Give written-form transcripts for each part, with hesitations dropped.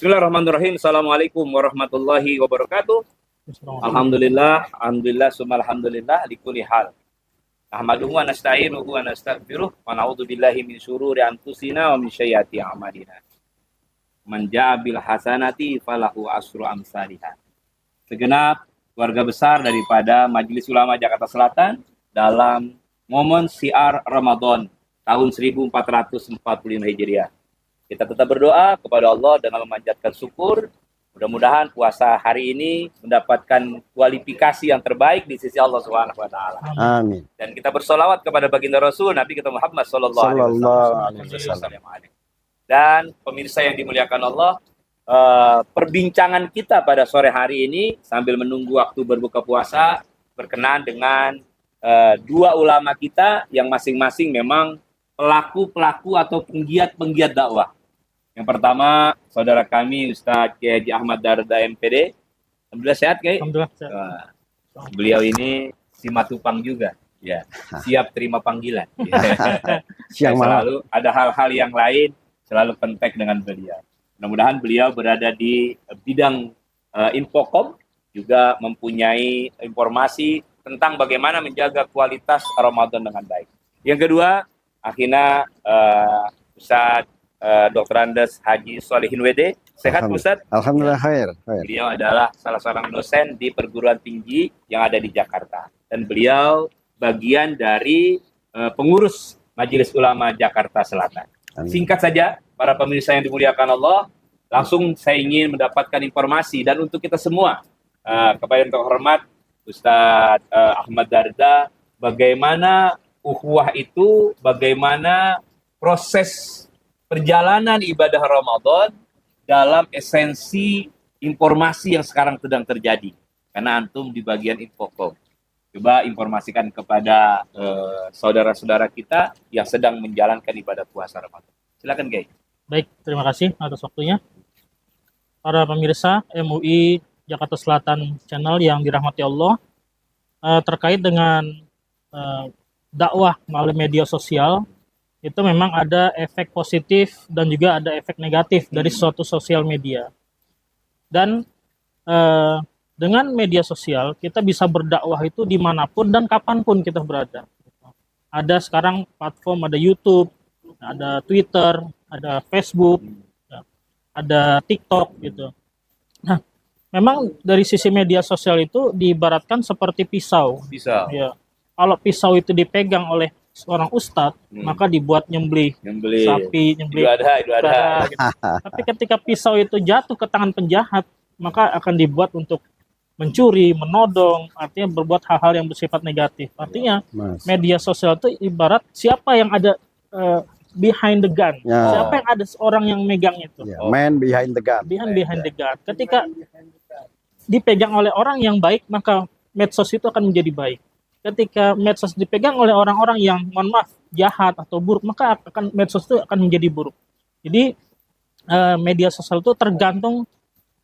Bismillahirrahmanirrahim. Assalamualaikum warahmatullahi wabarakatuh. Alhamdulillah, summa alhamdulillah likulli hal. Ahmaduhu wa nasta'inuhu wa nastaghfiruh wa na'udzu billahi min syururi anfusina wa min sayyiati a'malina. Man jaa bil hasanati falahu asru amsalihah. Segenap keluarga besar daripada Majelis Ulama Jakarta Selatan dalam momen siar Ramadan tahun 1445 Hijriah. Kita tetap berdoa kepada Allah dengan memanjatkan syukur. Mudah-mudahan puasa hari ini mendapatkan kualifikasi yang terbaik di sisi Allah Subhanahu wa taala. Amin. Dan kita bersolawat kepada baginda Rasul Nabi kita Muhammad sallallahu alaihi wasallam. Dan pemirsa yang dimuliakan Allah, perbincangan kita pada sore hari ini sambil menunggu waktu berbuka puasa berkenaan dengan dua ulama kita yang masing-masing memang pelaku-pelaku atau penggiat-penggiat dakwah. Yang pertama, saudara kami Ustadz Kiai Haji Ahmad Darda MPD. Alhamdulillah sehat, Kiai? Alhamdulillah sehat. Beliau ini si matupang juga. Ya, siap terima panggilan. Siang selalu ada hal-hal yang lain selalu kontak dengan beliau. Mudah-mudahan beliau berada di bidang Infocom, juga mempunyai informasi tentang bagaimana menjaga kualitas Ramadan dengan baik. Yang kedua, akhirnya Ustadz Dr. Andes Haji Solihin WD. Sehat Ustadz? Alhamdulillah khair. Beliau adalah salah seorang dosen di perguruan tinggi yang ada di Jakarta. Dan beliau bagian dari pengurus Majelis Ulama Jakarta Selatan. Amin. Singkat saja, para pemirsa yang dimuliakan Allah, langsung saya ingin mendapatkan informasi. Dan untuk kita semua, kepada yang terhormat Ustadz Ahmad Darda, bagaimana ukhuwah itu, bagaimana proses perjalanan ibadah Ramadan dalam esensi informasi yang sekarang sedang terjadi. Karena antum di bagian Infocom. Coba informasikan kepada saudara-saudara kita yang sedang menjalankan ibadah puasa Ramadan. Silakan, Kiai. Baik, terima kasih atas waktunya. Para pemirsa MUI Jakarta Selatan Channel yang dirahmati Allah, terkait dengan dakwah melalui media sosial, itu memang ada efek positif dan juga ada efek negatif dari suatu sosial media. Dan dengan media sosial kita bisa berdakwah itu dimanapun dan kapanpun kita berada. Ada sekarang platform, ada YouTube, ada Twitter, ada Facebook, ada TikTok gitu. Nah, memang dari sisi media sosial itu diibaratkan seperti pisau. Bisa. Ya. Kalau pisau itu dipegang oleh seorang ustadz, maka dibuat nyembelih sapi, nyembelih Idul Adha. gitu. Tapi ketika pisau itu jatuh ke tangan penjahat, maka akan dibuat untuk mencuri, menodong, artinya berbuat hal-hal yang bersifat negatif. Artinya media sosial itu ibarat siapa yang ada behind the gun, siapa yang ada seorang yang megang itu. Man behind the gun. Behind the gun. Ketika dipegang oleh orang yang baik, maka medsos itu akan menjadi baik. Ketika medsos dipegang oleh orang-orang yang, mohon maaf, jahat atau buruk, maka medsos itu akan menjadi buruk. Jadi media sosial itu tergantung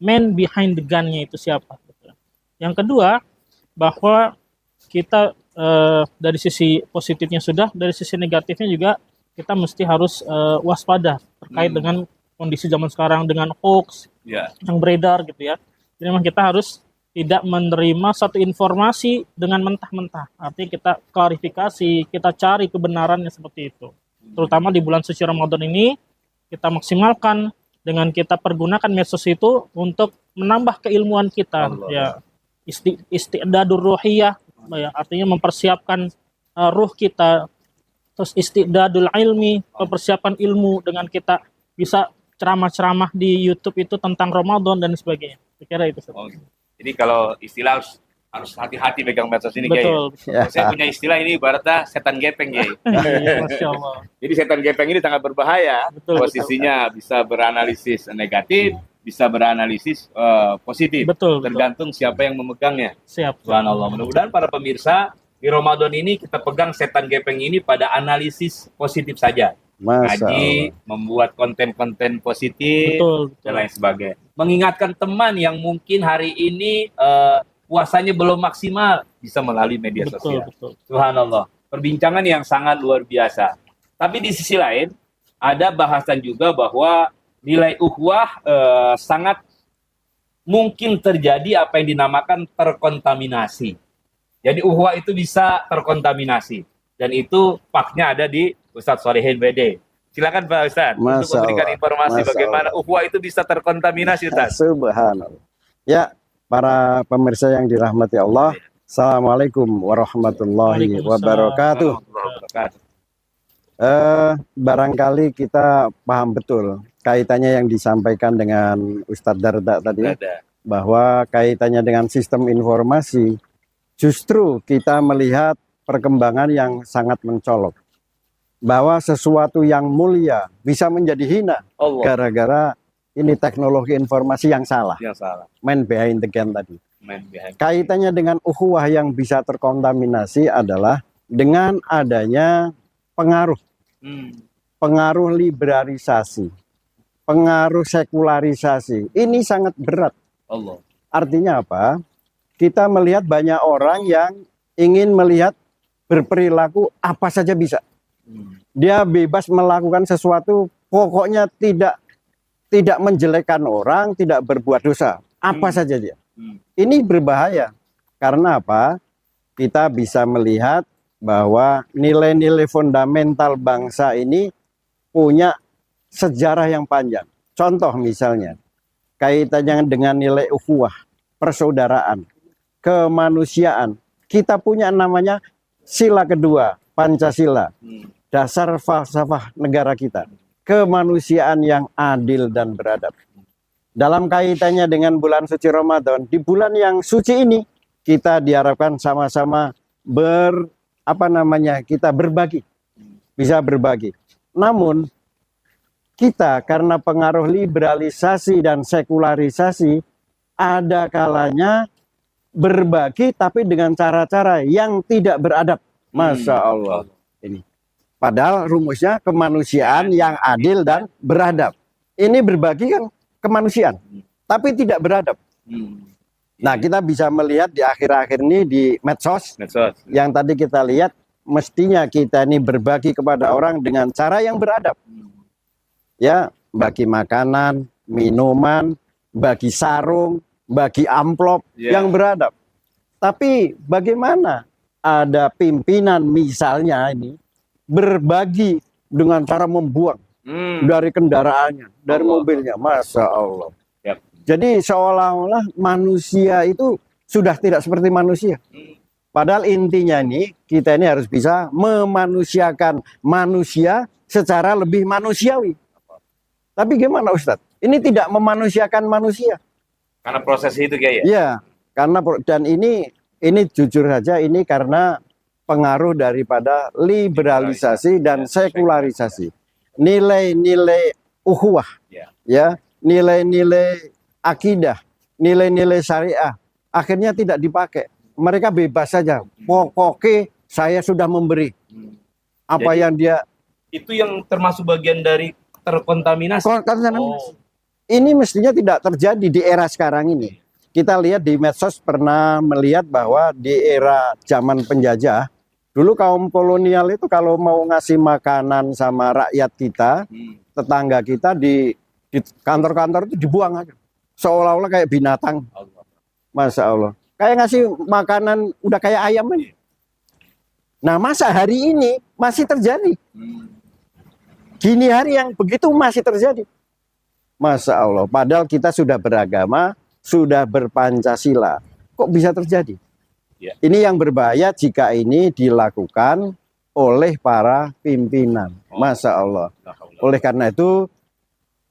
man behind the gun-nya itu siapa. Yang kedua, bahwa kita dari sisi positifnya sudah, dari sisi negatifnya juga kita mesti harus waspada terkait dengan kondisi zaman sekarang, dengan hoax yang beredar gitu ya. Jadi memang kita harus tidak menerima satu informasi dengan mentah-mentah. Artinya kita klarifikasi, kita cari kebenarannya seperti itu. Terutama di bulan suci Ramadan ini, kita maksimalkan dengan kita pergunakan medsos itu untuk menambah keilmuan kita. Ya, isti'dadur ruhiyah, ya, artinya mempersiapkan ruh kita. Terus isti'dadul ilmi, mempersiapkan ilmu dengan kita bisa ceramah-ceramah di YouTube itu tentang Ramadan dan sebagainya. Saya kira itu. Jadi kalau istilah harus hati-hati pegang medsos ini, Betul. Kiai. Saya punya istilah ini ibaratnya setan gepeng, Kiai. Masya Allah. Jadi setan gepeng ini sangat berbahaya. Posisinya bisa beranalisis negatif, bisa beranalisis positif. Tergantung siapa yang memegangnya. Siap. Subhanallah. Mudah-mudahan para pemirsa di Ramadan ini kita pegang setan gepeng ini pada analisis positif saja. Ngaji, membuat konten-konten positif, dan lain sebagainya. Mengingatkan teman yang mungkin hari ini puasanya belum maksimal, bisa melalui media sosial. Subhanallah. Perbincangan yang sangat luar biasa. Tapi di sisi lain, ada bahasan juga bahwa nilai ukhuwah sangat mungkin terjadi apa yang dinamakan terkontaminasi. Jadi ukhuwah itu bisa terkontaminasi. Dan itu faknya ada di Ustadz Sholihin BD. Silakan Pak Ustadz untuk Masya memberikan Allah. informasi Masya bagaimana Allah. ukhuwah itu bisa terkontaminasi, Ustadz. Subhanallah. Ya, para pemirsa yang dirahmati Allah, Assalamualaikum warahmatullahi Waalaikumsalam. wabarakatuh. Warahmatullahi wabarakatuh. Barangkali kita paham betul kaitannya yang disampaikan dengan Ustadz Darda tadi, Ada. bahwa kaitannya dengan sistem informasi, justru kita melihat perkembangan yang sangat mencolok. Bahwa sesuatu yang mulia bisa menjadi hina Allah gara-gara ini teknologi informasi yang salah. yang salah. Man behind the gun tadi. Man behind. Kaitannya dengan ukhuwah yang bisa terkontaminasi adalah dengan adanya pengaruh pengaruh liberalisasi, pengaruh sekularisasi. Ini sangat berat. Allah. Artinya apa? Kita melihat banyak orang yang ingin melihat berperilaku apa saja bisa. Dia bebas melakukan sesuatu, pokoknya tidak menjelekkan orang, tidak berbuat dosa. Apa saja dia. Ini berbahaya. Karena apa? Kita bisa melihat bahwa nilai-nilai fundamental bangsa ini punya sejarah yang panjang. Contoh misalnya, kaitannya dengan nilai ukhuwah, persaudaraan, kemanusiaan. Kita punya namanya sila kedua, Pancasila. Dasar falsafah negara kita. Kemanusiaan yang adil dan beradab. Dalam kaitannya dengan bulan suci Ramadan, di bulan yang suci ini, kita diharapkan sama-sama kita berbagi, bisa berbagi. Namun kita karena pengaruh liberalisasi dan sekularisasi, ada kalanya berbagi tapi dengan cara-cara yang tidak beradab. Masya Allah. Ini padahal rumusnya kemanusiaan yang adil dan beradab. Ini berbagi kan kemanusiaan, tapi tidak beradab. Nah, kita bisa melihat di akhir-akhir ini di medsos. Yang tadi kita lihat, mestinya kita ini berbagi kepada orang dengan cara yang beradab. Ya, bagi makanan, minuman, bagi sarung, bagi amplop yang beradab. Tapi bagaimana ada pimpinan misalnya ini berbagi dengan cara membuang dari kendaraannya, dari mobilnya. Masya Allah. Jadi seolah-olah manusia itu sudah tidak seperti manusia. Padahal intinya ini, kita ini harus bisa memanusiakan manusia secara lebih manusiawi. Tapi gimana Ustadz? Ini tidak memanusiakan manusia. Karena proses itu kayak ya? Iya, karena dan ini jujur saja ini karena pengaruh daripada liberalisasi dan sekularisasi. Nilai-nilai ukhuwah, ya, nilai-nilai akidah, nilai-nilai syariah akhirnya tidak dipakai. Mereka bebas saja. Pokoknya saya sudah memberi apa Jadi, yang dia. Itu yang termasuk bagian dari terkontaminasi. Ini mestinya tidak terjadi di era sekarang ini. Kita lihat di medsos pernah melihat bahwa di era zaman penjajah, dulu kaum kolonial itu kalau mau ngasih makanan sama rakyat kita, tetangga kita di kantor-kantor itu dibuang aja. Seolah-olah kayak binatang. Masya Allah. Kayak ngasih makanan udah kayak ayam aja. Nah, masa hari ini masih terjadi. Gini hari yang begitu masih terjadi. Masya Allah. Padahal kita sudah beragama, sudah berpancasila. Kok bisa terjadi? Ini yang berbahaya jika ini dilakukan oleh para pimpinan. Masya Allah. Oleh karena itu,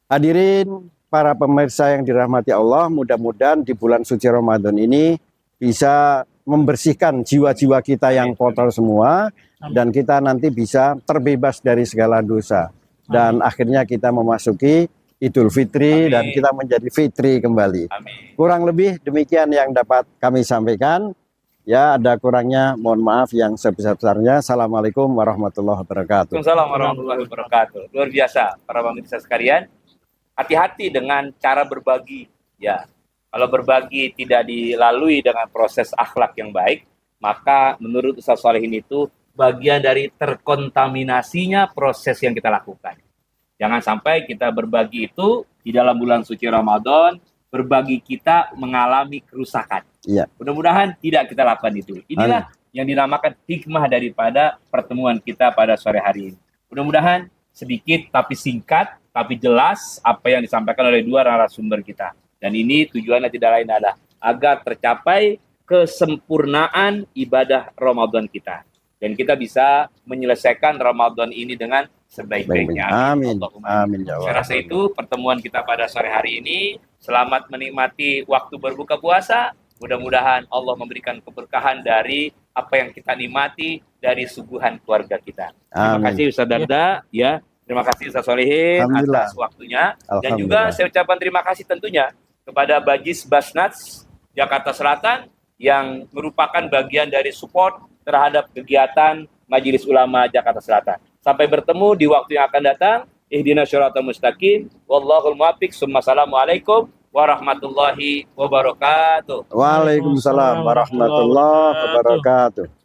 hadirin para pemirsa yang dirahmati Allah, mudah-mudahan di bulan suci Ramadan ini bisa membersihkan jiwa-jiwa kita yang kotor semua, dan kita nanti bisa terbebas dari segala dosa. Dan akhirnya kita memasuki Idul Fitri dan kita menjadi fitri kembali. Kurang lebih demikian yang dapat kami sampaikan. Ya, ada kurangnya mohon maaf yang sebesar-besarnya. Assalamualaikum warahmatullahi wabarakatuh. Waalaikumsalam warahmatullahi wabarakatuh. Luar biasa para pemirsa sekalian. Hati-hati dengan cara berbagi. Ya, kalau berbagi tidak dilalui dengan proses akhlak yang baik, maka menurut Ustaz Sholihin itu bagian dari terkontaminasinya proses yang kita lakukan. Jangan sampai kita berbagi itu di dalam bulan suci Ramadan, berbagi kita mengalami kerusakan. Iya. Mudah-mudahan tidak kita lakukan itu. Inilah yang dinamakan hikmah daripada pertemuan kita pada sore hari ini. Mudah-mudahan sedikit tapi singkat, tapi jelas apa yang disampaikan oleh dua narasumber kita. Dan ini tujuannya tidak lain adalah agar tercapai kesempurnaan ibadah Ramadan kita. Dan kita bisa menyelesaikan Ramadan ini dengan sebaik-baiknya. Amin. Allahumma. Amin ya Saya Allah. rasa itu pertemuan kita pada sore hari ini. Selamat menikmati waktu berbuka puasa. Mudah-mudahan Allah memberikan keberkahan dari apa yang kita nikmati dari suguhan keluarga kita. Terima Amin. kasih Ustaz Darda, ya. Terima kasih Ustaz Solihin Alhamdulillah. atas waktunya. Dan Alhamdulillah. juga saya ucapkan terima kasih tentunya kepada Bajis Basnats Jakarta Selatan yang merupakan bagian dari support terhadap kegiatan Majelis Ulama Jakarta Selatan. Sampai bertemu di waktu yang akan datang. Ihdinas syiratal mustaqim. Wallahul muwaffiq. Assalamualaikum warahmatullahi wabarakatuh. Waalaikumsalam warahmatullahi wabarakatuh.